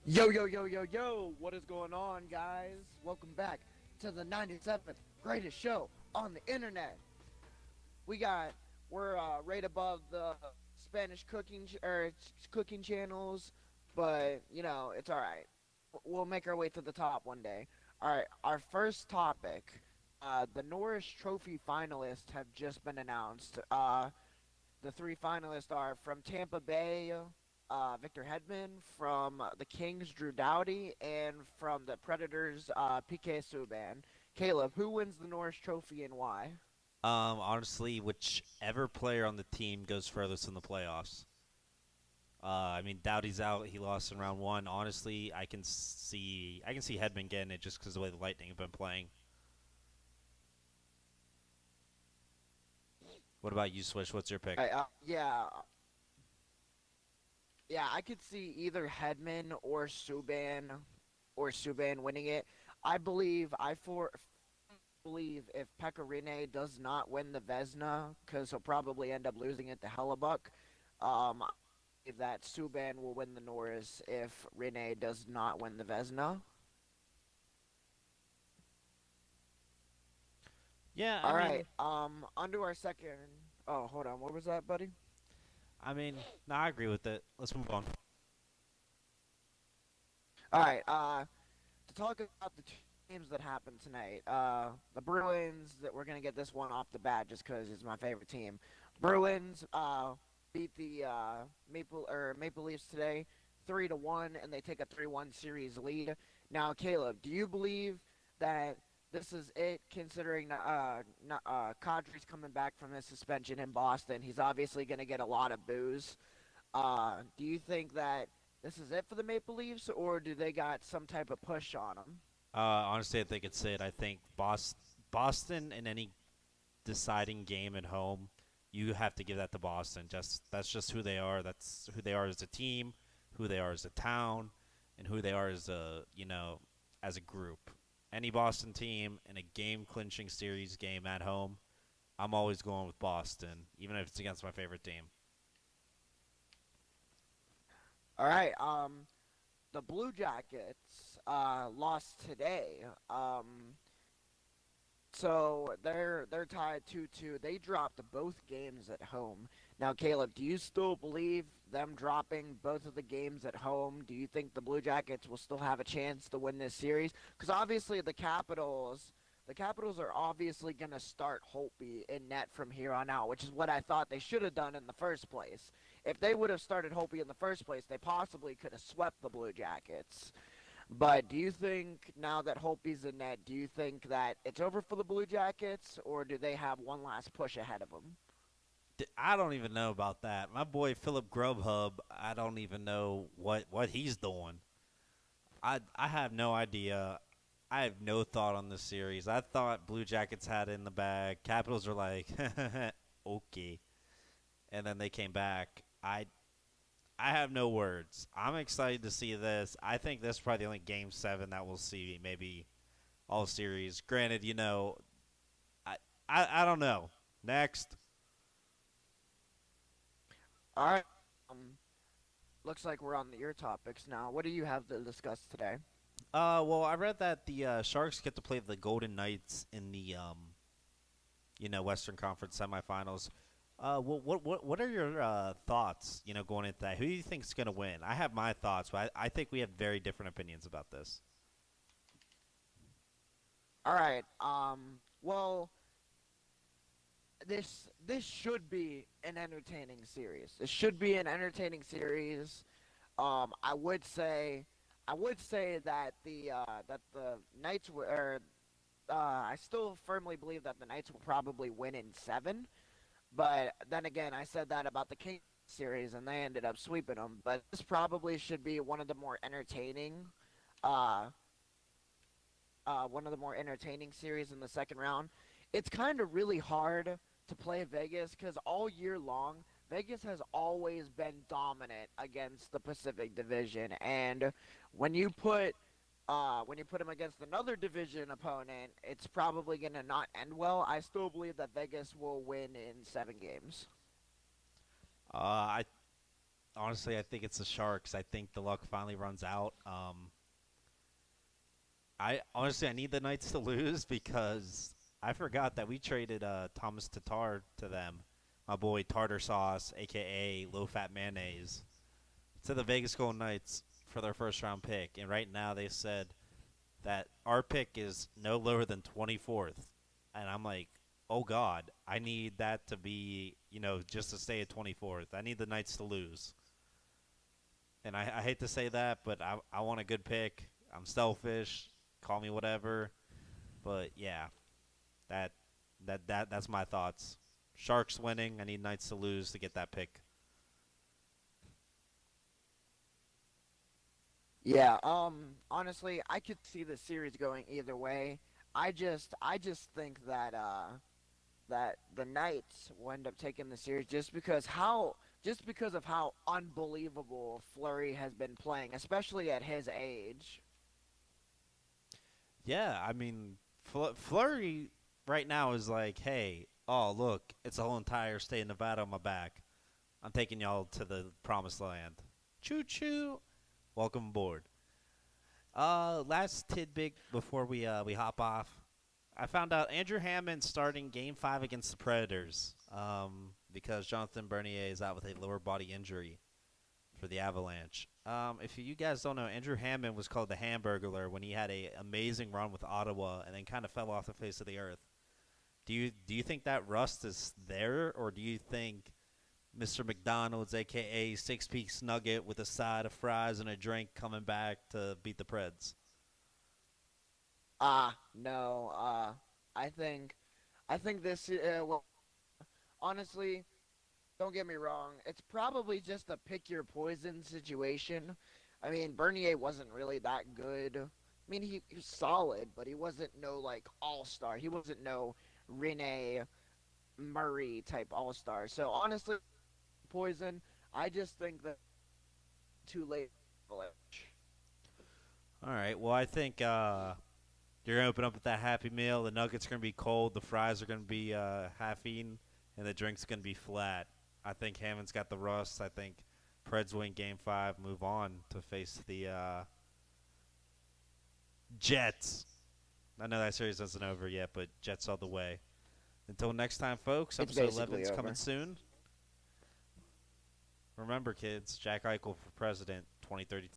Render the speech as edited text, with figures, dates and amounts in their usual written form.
Yo, yo, yo, yo, yo, what is going on, guys? Welcome back to the 97th greatest show on the internet. We're right above the Spanish cooking channels, but it's all right. We'll make our way to the top one day. All right, our first topic, the Norris Trophy finalists have just been announced. The three finalists are from Tampa Bay, Victor Hedman, from the Kings, Drew Doughty, and from the Predators, PK Subban. Caleb, who wins the Norris Trophy and why? Honestly, whichever player on the team goes furthest in the playoffs. I mean, Doughty's out; he lost in round one. Honestly, I can see Hedman getting it just because of the way the Lightning have been playing. What about you, Swish? What's your pick? Yeah, I could see either Hedman or Subban winning it. I believe I for believe if Pecorine does not win the Vesna, because he'll probably end up losing it to Hellebuck, I believe that Subban will win the Norris if Rene does not win the Vesna. Yeah, I All right, mean, on to our second. Oh, hold on. What was that, buddy? I mean, no, I agree with it. Let's move on. All right, to talk about the two games that happened tonight, the Bruins, that we're going to get this one off the bat just because it's my favorite team. Bruins beat the Maple Leafs today 3-1, and they take a 3-1 series lead. Now, Caleb, do you believe that this is it, considering Kadri's coming back from his suspension in Boston? He's obviously going to get a lot of boos. Do you think that this is it for the Maple Leafs, or do they got some type of push on them? Honestly, I think it's it. I think Boston in any deciding game at home, you have to give that to Boston. Just that's just who they are. That's who they are as a team, who they are as a town, and who they are as a group. Any Boston team in a game clinching series game at home, I'm always going with Boston, even if it's against my favorite team. All right. The Blue Jackets lost today. So they're tied 2-2. They dropped both games at home. Now, Caleb, do you still believe them dropping both of the games at home? Do you think the Blue Jackets will still have a chance to win this series? Because obviously the Capitals are obviously going to start Holtby in net from here on out, which is what I thought they should have done in the first place. If they would have started Holtby in the first place, they possibly could have swept the Blue Jackets. But do you think now that Holtby's in net, do you think that it's over for the Blue Jackets, or do they have one last push ahead of them? I don't even know about that. My boy Philip Grubhub, I don't even know what he's doing. I have no idea. I have no thought on this series. I thought Blue Jackets had it in the bag. Capitals are like, okay, and then they came back. I have no words. I'm excited to see this. I think this is probably the only Game 7 that we'll see, maybe all series. Granted, I don't know. Next. All right. Um, Looks like we're on your topics now. What do you have to discuss today? Well, I read that the Sharks get to play the Golden Knights in the Western Conference semifinals. What are your thoughts? Going into that, who do you think is going to win? I have my thoughts, but I think we have very different opinions about this. All right. Well, this should be an entertaining series. This should be an entertaining series. I would say, that the Knights were. I still firmly believe that the Knights will probably win in seven. But then again, I said that about the Kings series, and they ended up sweeping them. But this probably should be uh, one of the more entertaining series in the second round. It's kind of really hard to play Vegas because all year long, Vegas has always been dominant against the Pacific Division, and when you put when you put them against another division opponent, it's probably gonna not end well. I still believe that Vegas will win in 7 games. I honestly, I think it's the Sharks. I think the luck finally runs out. I need the Knights to lose because I forgot that we traded Thomas Tatar to them, my boy Tartar Sauce, aka Low Fat Mayonnaise, to the Vegas Golden Knights for their first round pick. And right now they said that our pick is no lower than 24th, and I'm like, oh God, I need that to be just to stay at 24th. I need the Knights to lose. And I hate to say that, but I want a good pick. I'm selfish. Call me whatever. But yeah, that that's my thoughts. Sharks winning. I need Knights to lose to get that pick. Yeah, honestly, I could see the series going either way. I just think that that the Knights will end up taking the series just because of how unbelievable Flurry has been playing, especially at his age. Yeah, I mean, Flurry right now is like, hey, oh look, it's a whole entire state of Nevada on my back. I'm taking y'all to the promised land. Choo choo. Welcome aboard. Last tidbit before we hop off. I found out Andrew Hammond starting Game 5 against the Predators because Jonathan Bernier is out with a lower body injury for the Avalanche. If you guys don't know, Andrew Hammond was called the Hamburglar when he had a amazing run with Ottawa and then kind of fell off the face of the earth. Do you think that rust is there, or do you think Mr. McDonald's, a.k.a. Six-Piece Nugget with a side of fries and a drink, coming back to beat the Preds? No. I think I think this well, honestly, don't get me wrong. It's probably just a pick your poison situation. I mean, Bernier wasn't really that good. I mean, he was solid, but he wasn't no like all-star. He wasn't no Rene Murray type all-star. So honestly, poison. I just think that too late. All right. Well, I think you're going to open up with that Happy Meal. The nuggets are going to be cold. The fries are going to be half eaten. And the drink's going to be flat. I think Hammond's got the rust. I think Preds win Game 5, move on to face the Jets. I know that series isn't over yet, but Jets all the way. Until next time, folks, It's episode 11 basically is over. coming soon. Remember, kids, Jack Eichel for president 2032.